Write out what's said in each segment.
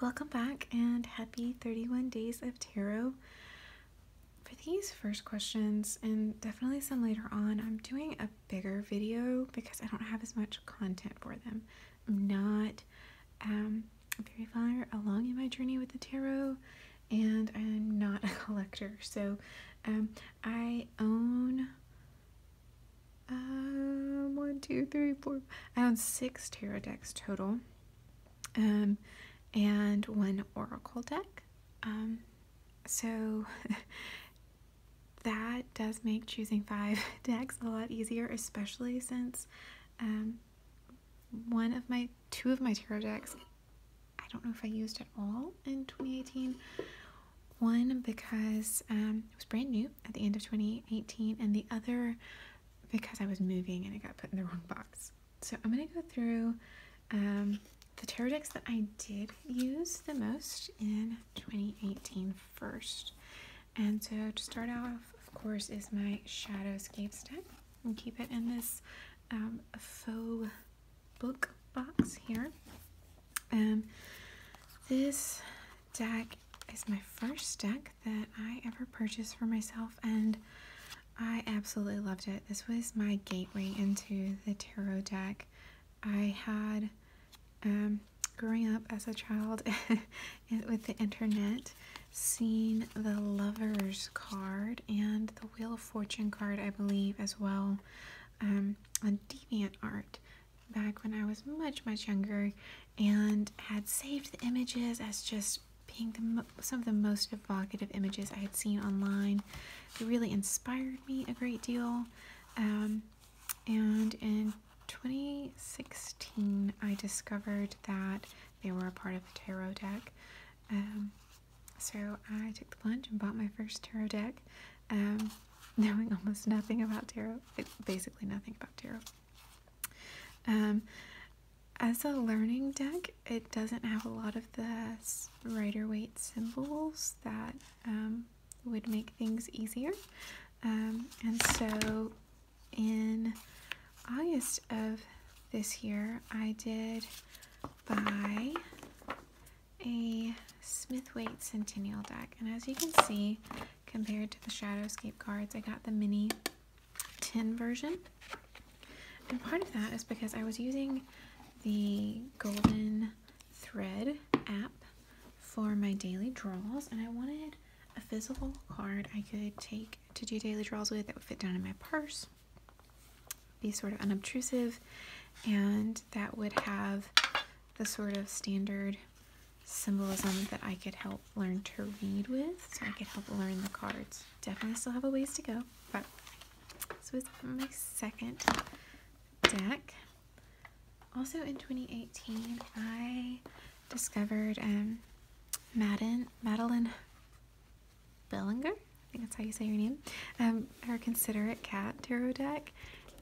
Welcome back and happy 31 days of tarot. For these first questions, and definitely some later on, I'm doing a bigger video because I don't have as much content for them. I'm not very far along in my journey with the tarot, and I'm not a collector. So I own I own 6 tarot decks total. And 1 oracle deck. So that does make choosing 5 decks a lot easier, especially since 2 of my tarot decks, I don't know if I used at all in 2018. One because it was brand new at the end of 2018, and the other because I was moving and it got put in the wrong box. So I'm going to go through the tarot decks that I did use the most in 2018 first. And so to start off, of course, is my Shadowscapes deck. And keep it in this faux book box here. This deck is my first deck that I ever purchased for myself, and I absolutely loved it. This was my gateway into the tarot deck. I had growing up as a child with the internet, seen the Lovers card and the Wheel of Fortune card, I believe, as well, on DeviantArt back when I was much younger, and had saved the images as just being some of the most evocative images I had seen online. It really inspired me a great deal, and in 2016 I discovered that they were a part of the tarot deck, so I took the plunge and bought my first tarot deck, knowing almost nothing about tarot, basically nothing about tarot. As a learning deck, it doesn't have a lot of the Rider-Waite symbols that would make things easier, and so in August of this year, I did buy a Waite Cenntenial deck, and as you can see, compared to the Shadowscape cards, I got the mini tin version, and part of that is because I was using the Golden Thread app for my daily draws, and I wanted a physical card I could take to do daily draws with that would fit down in my purse, be sort of unobtrusive, and that would have the sort of standard symbolism that I could help learn to read with, so I could help learn the cards. Definitely still have a ways to go, but this was my second deck. Also in 2018, I discovered Madeline Bellinger, I think that's how you say your name, her Considerate Cat tarot deck,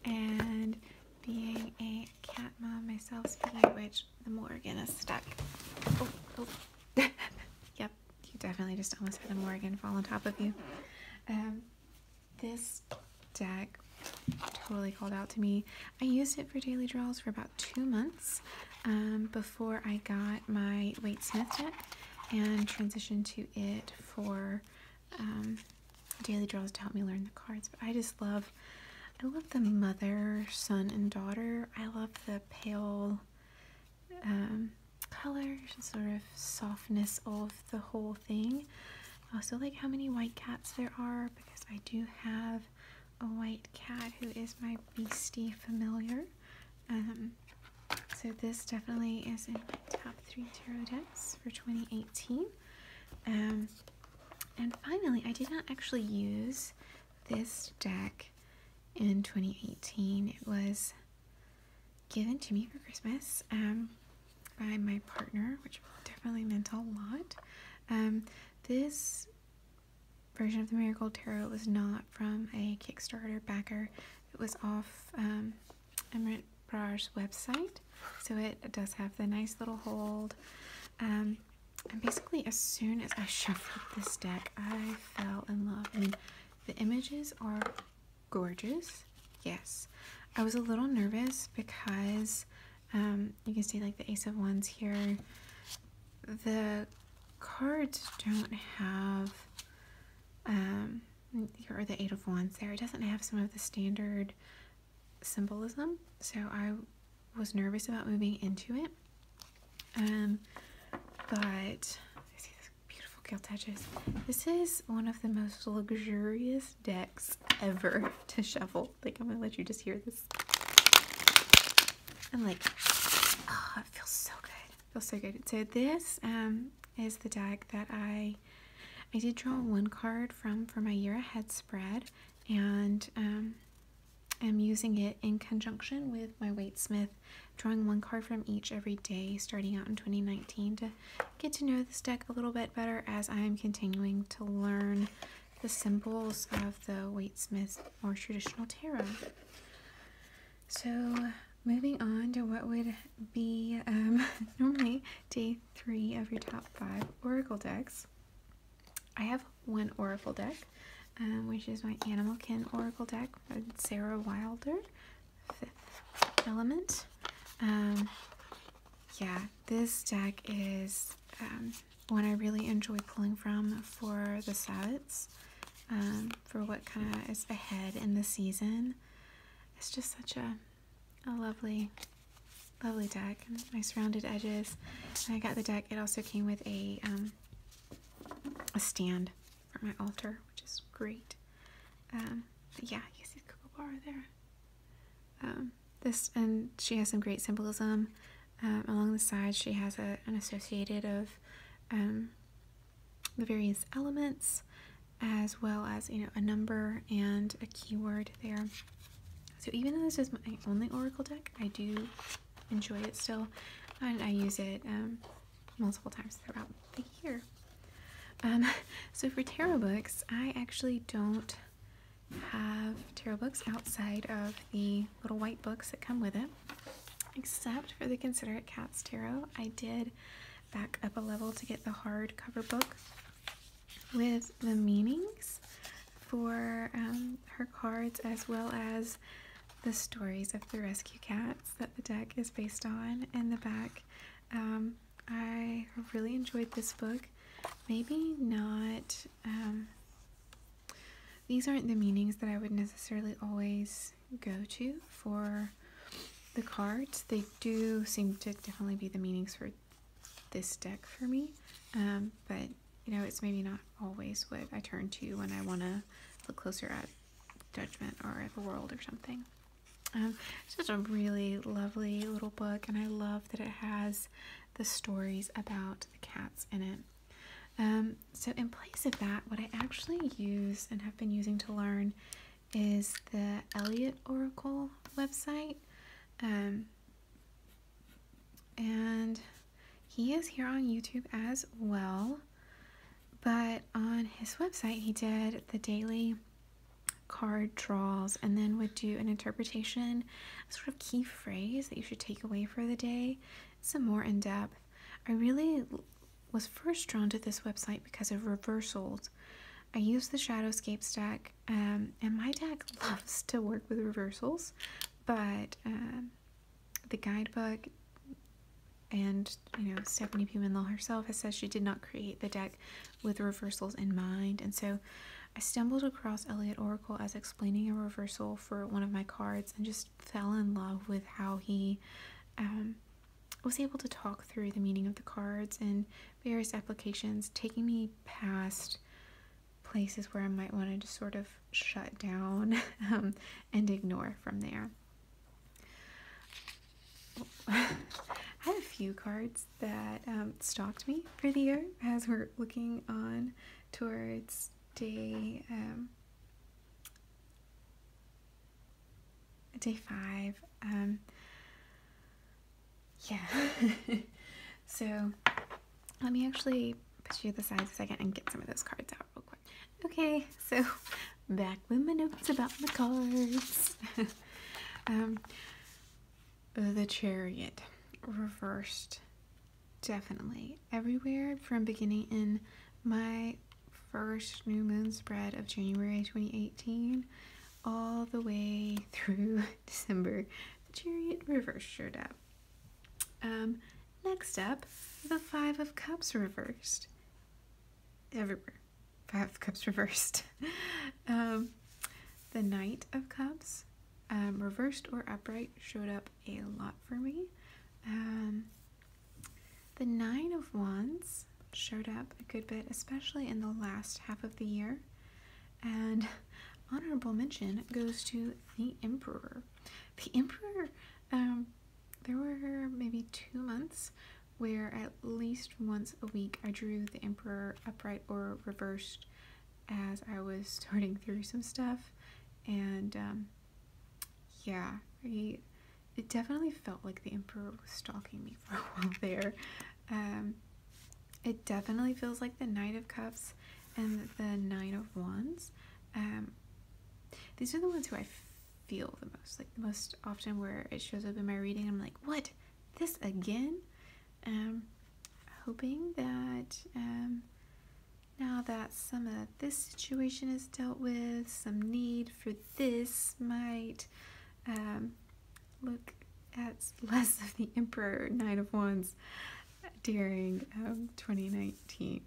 and being a cat mom myself, speaking of which, the Morrigan is stuck. Oh. Yep, you definitely just almost had a Morrigan fall on top of you. This deck totally called out to me. I used it for daily draws for about 2 months before I got my Waite Smith deck and transitioned to it for daily draws to help me learn the cards. But I love the mother, son, and daughter. I love the pale colors, sort of softness of the whole thing. I also like how many white cats there are, because I do have a white cat who is my beastie familiar. So this definitely is in my top 3 tarot decks for 2018. And finally, I did not actually use this deck in 2018. It was given to me for Christmas by my partner, which definitely meant a lot. This version of the Marigold Tarot was not from a Kickstarter backer. It was off Emerald Brar's website, so it does have the nice little hold. And basically, as soon as I shuffled this deck, I fell in love. I mean, the images are gorgeous. Yes, I was a little nervous because you can see like the Ace of Wands here. the cards don't have, or the Eight of Wands there, it doesn't have some of the standard symbolism, so I was nervous about moving into it. But see these beautiful gilt edges. This is one of the most luxurious decks ever to shuffle. Like, I'm gonna let you just hear this. And like, oh, it feels so good. It feels so good. So this is the deck that I did draw one card from for my year ahead spread, and I'm using it in conjunction with my Waite Smith, drawing one card from each every day starting out in 2019 to get to know this deck a little bit better as I'm continuing to learn the symbols of the Waite Smith more traditional tarot. So moving on to what would be normally day 3 of your top 5 oracle decks. I have one oracle deck, which is my Animalkin oracle deck with Sarah Wilder, 5th element. Yeah, this deck is one I really enjoy pulling from for the Sabbats, for what kind of is ahead in the season. It's just such a lovely deck, and nice rounded edges. And I got the deck, it also came with a stand for my altar, which is great. But yeah, you see the cocoa bar there. This, and she has some great symbolism. Along the side she has an associated of the various elements, as well as, you know, a number and a keyword there. So even though this is my only oracle deck, I do enjoy it still, and I use it multiple times throughout the year. So for tarot books, I actually don't have tarot books outside of the little white books that come with it, except for the Considerate Cats tarot. I did back up a level to get the hardcover book with the meanings for her cards, as well as the stories of the rescue cats that the deck is based on in the back. I really enjoyed this book. Maybe not, these aren't the meanings that I would necessarily always go to for the cards. They do seem to definitely be the meanings for this deck for me, but you know, it's maybe not always what I turn to when I want to look closer at Judgment or at the World or something. It's just a really lovely little book, and I love that it has the stories about the cats in it. So in place of that, what I actually use and have been using to learn is the Elliot Oracle website. And he is here on YouTube as well, but on his website he did the daily card draws and then would do an interpretation, a sort of key phrase that you should take away for the day, some more in depth. I really was first drawn to this website because of reversals. I use the Shadowscapes deck, and my deck loves to work with reversals, but the guidebook and, you know, Stephanie Pimentel herself has said she did not create the deck with reversals in mind, and so I stumbled across Elliot Oracle as explaining a reversal for one of my cards and just fell in love with how he was able to talk through the meaning of the cards and various applications, taking me past places where I might want to just sort of shut down and ignore from there. I had a few cards that stalked me for the year as we're looking on towards day 5. Yeah. So let me actually put you to the side a second and get some of those cards out real quick. Okay, so back with my notes about the cards. The Chariot reversed, definitely everywhere from beginning in my first new moon spread of January 2018 all the way through December. The Chariot reverse showed up. Next up, the Five of Cups reversed. Everywhere. Five of Cups reversed. The Knight of Cups, reversed or upright, showed up a lot for me. The Nine of Wands showed up a good bit, especially in the last half of the year. And honorable mention goes to the Emperor. The Emperor, there were maybe 2 months where at least once a week I drew the Emperor upright or reversed as I was sorting through some stuff. And yeah, it definitely felt like the Emperor was stalking me for a while there. It definitely feels like the Knight of Cups and the Nine of Wands. These are the ones who I feel the most, like the most often where it shows up in my reading. I'm like, what? This again? Hoping that now that some of this situation is dealt with, some need for this might look at less of the Emperor Knight of Wands during 2019.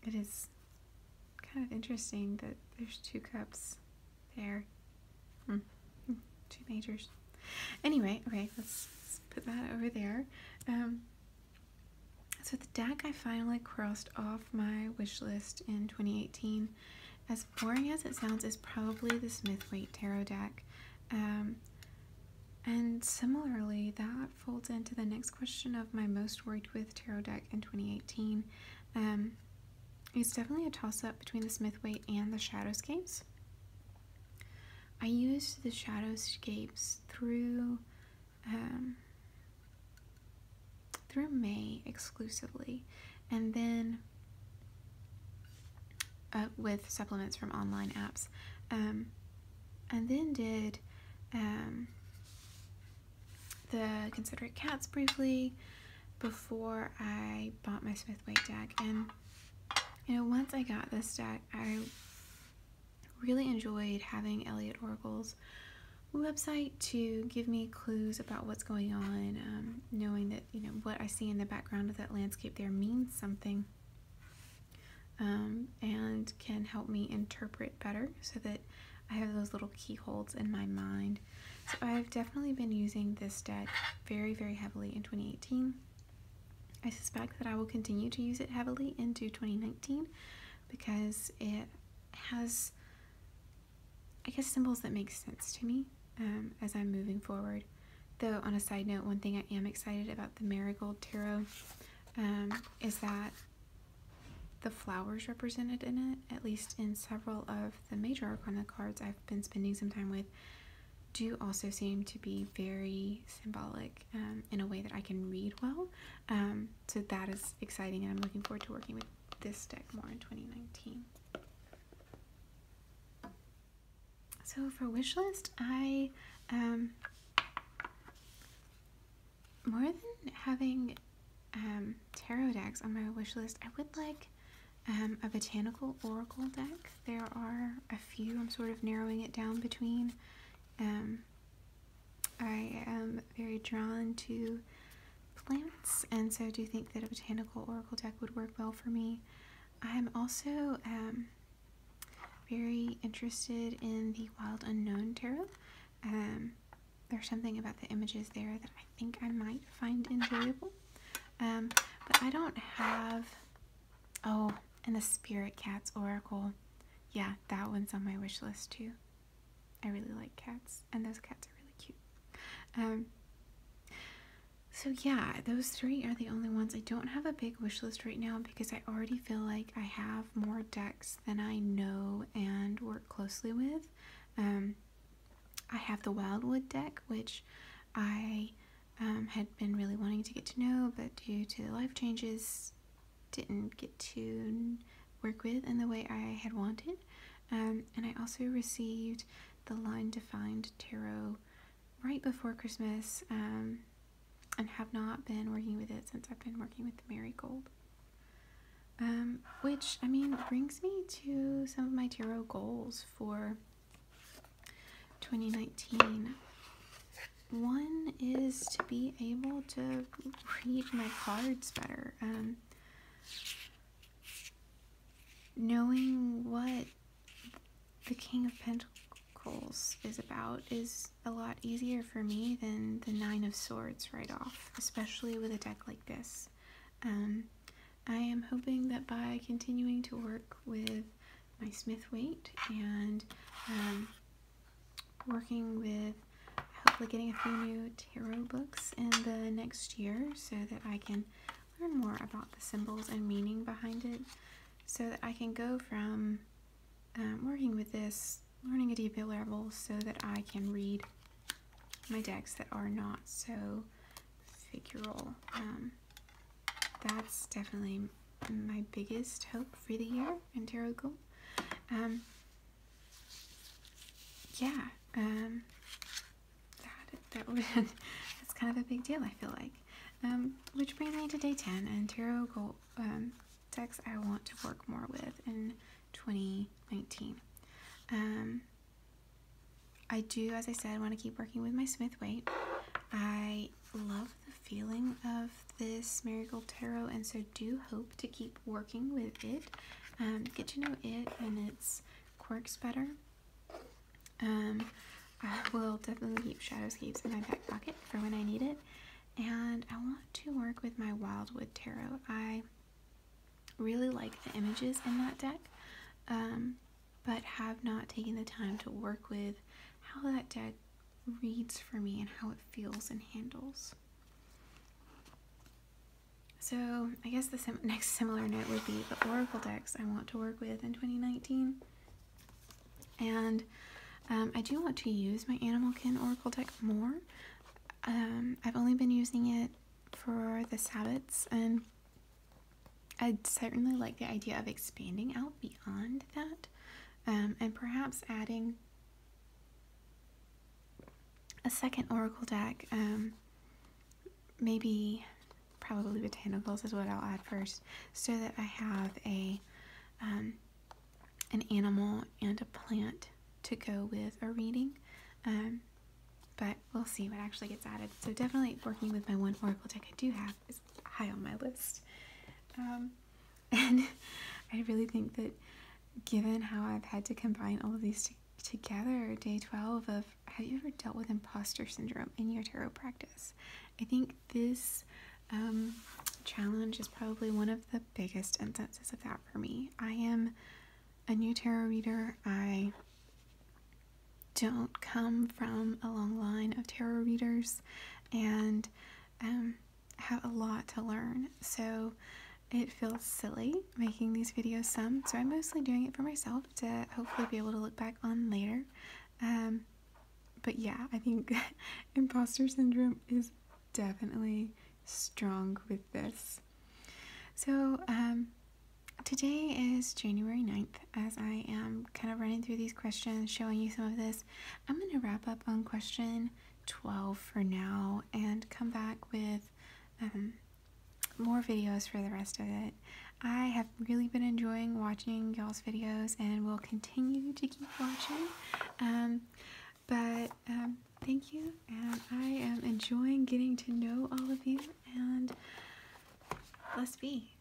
It is kind of interesting that there's 2 cups there. 2 majors. Anyway, okay, let's put that over there. So the deck I finally crossed off my wish list in 2018, as boring as it sounds, is probably the Waite Tarot deck. And similarly, that folds into the next question of my most worked with tarot deck in 2018. It's definitely a toss-up between the Waite and the Shadowscapes. I used the Shadowscapes through May exclusively, and then with supplements from online apps, and then did the Considerate Cats briefly before I bought my Waite deck. And you know, once I got this deck, I really enjoyed having Elliott Oracle's website to give me clues about what's going on, knowing that, you know, what I see in the background of that landscape there means something, and can help me interpret better so that I have those little keyholes in my mind. So I've definitely been using this deck very, very heavily in 2018. I suspect that I will continue to use it heavily into 2019 because it has, I guess, symbols that make sense to me as I'm moving forward. Though, on a side note, one thing I am excited about the Marigold Tarot is that the flowers represented in it, at least in several of the major arcana cards I've been spending some time with, do also seem to be very symbolic in a way that I can read well. So that is exciting, and I'm looking forward to working with this deck more in 2019. So for wishlist, I more than having tarot decks on my wishlist, I would like a botanical oracle deck. There are a few I'm sort of narrowing it down between. I am very drawn to plants, and so do think that a botanical oracle deck would work well for me. I am also very interested in the Wild Unknown Tarot. There's something about the images there that I think I might find enjoyable. But I don't have... Oh, and the Spirit Cats Oracle. Yeah, that one's on my wish list too. I really like cats, and those cats are really cute. So yeah, those 3 are the only ones. I don't have a big wish list right now because I already feel like I have more decks than I know and work closely with. I have the Wildwood deck, which I had been really wanting to get to know, but due to life changes, didn't get to work with in the way I had wanted. And I also received the Line Defined Tarot right before Christmas, and have not been working with it since I've been working with the Marigold. Which, I mean, brings me to some of my tarot goals for 2019. one is to be able to read my cards better. Knowing what the King of Pentacles is about is a lot easier for me than the Nine of Swords right off, especially with a deck like this. I am hoping that by continuing to work with my Smith Waite and working with hopefully getting a few new tarot books in the next year so that I can learn more about the symbols and meaning behind it, so that I can go from working with this, learning a deeper level, so that I can read my decks that are not so figural. That's definitely my biggest hope for the year in Tarot Gold. That's kind of a big deal, I feel like. Which brings me to day 10 and Tarot Gold decks I want to work more with in 2019. I do, as I said, want to keep working with my Smith Waite. I love the feeling of this Marigold Tarot, and so do hope to keep working with it, get to know it and its quirks better. I will definitely keep Shadowscapes in my back pocket for when I need it, and I want to work with my Wildwood Tarot. I really like the images in that deck, but have not taken the time to work with how that deck reads for me and how it feels and handles. So I guess the next similar note would be the Oracle decks I want to work with in 2019. And I do want to use my Animalkin Oracle deck more. I've only been using it for the Sabbats, and I'd certainly like the idea of expanding out beyond that, and perhaps adding a second Oracle deck, maybe probably Botanicals is what I'll add first, so that I have an animal and a plant to go with a reading, but we'll see what actually gets added. So definitely working with my one Oracle deck I do have is high on my list. And I really think that given how I've had to combine all of these together, day 12 of, have you ever dealt with imposter syndrome in your tarot practice? I think this challenge is probably one of the biggest instances of that for me. I am a new tarot reader. I don't come from a long line of tarot readers, and have a lot to learn, so it feels silly making these videos some, so I'm mostly doing it for myself to hopefully be able to look back on later. But yeah, I think imposter syndrome is definitely strong with this. So today is January 9th, as I am kind of running through these questions, showing you some of this. I'm going to wrap up on question 12 for now and come back with more videos for the rest of it. I have really been enjoying watching y'all's videos and will continue to keep watching. Thank you, and I am enjoying getting to know all of you, and let's be.